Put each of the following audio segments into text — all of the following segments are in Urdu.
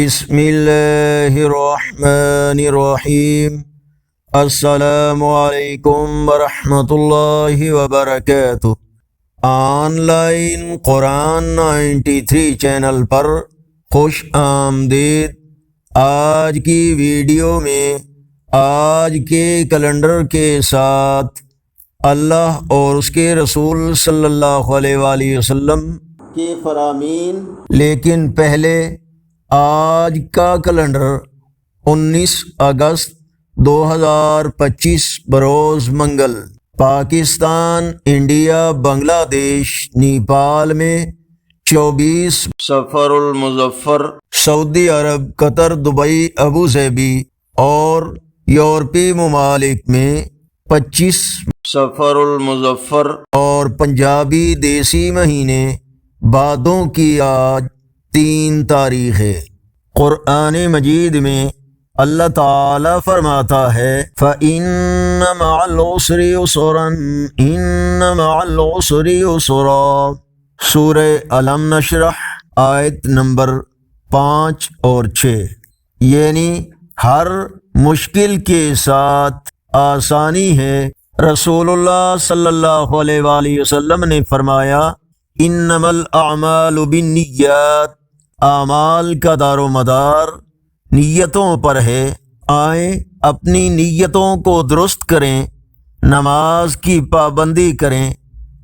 بسم اللہ الرحمن الرحیم۔ السلام علیکم ورحمۃ اللہ وبرکاتہ۔ آن لائن قرآن 93 چینل پر خوش آمدید۔ آج کی ویڈیو میں آج کے کیلنڈر کے ساتھ اللہ اور اس کے رسول صلی اللہ علیہ وآلہ وسلم کے فرامین، لیکن پہلے آج کا کیلنڈر 19 اگست 2025 بروز منگل، پاکستان، انڈیا، بنگلہ دیش، نیپال میں 24 سفر المظفر، سعودی عرب، قطر، دبئی، ابوظہبی اور یورپی ممالک میں 25 سفر المظفر اور پنجابی دیسی مہینے بادوں کی آج 3 تاریخ ہے۔ قرآن مجید میں اللہ تعالی فرماتا ہے فَإِنَّ مَعَ الْعُسْرِ يُسْرًا إِنَّ مَعَ الْعُسْرِ يُسْرًا، سورہ الم نشرح آیت نمبر 5 اور 6، یعنی ہر مشکل کے ساتھ آسانی ہے۔ رسول اللہ صلی اللہ علیہ وآلہ وسلم نے فرمایا انما الاعمال بالنیات، اعمال کا دار و مدار نیتوں پر ہے۔ آئیں اپنی نیتوں کو درست کریں، نماز کی پابندی کریں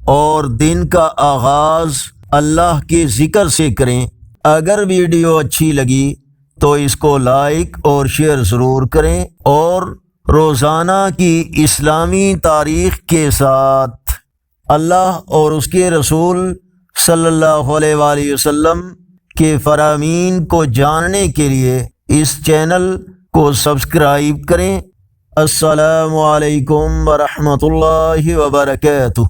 اور دن کا آغاز اللہ کے ذکر سے کریں۔ اگر ویڈیو اچھی لگی تو اس کو لائک اور شیئر ضرور کریں، اور روزانہ کی اسلامی تاریخ کے ساتھ اللہ اور اس کے رسول صلی اللہ علیہ وآلہ وسلم کے فرامین کو جاننے کے لیے اس چینل کو سبسکرائب کریں۔ السلام علیکم ورحمۃ اللہ وبرکاتہ۔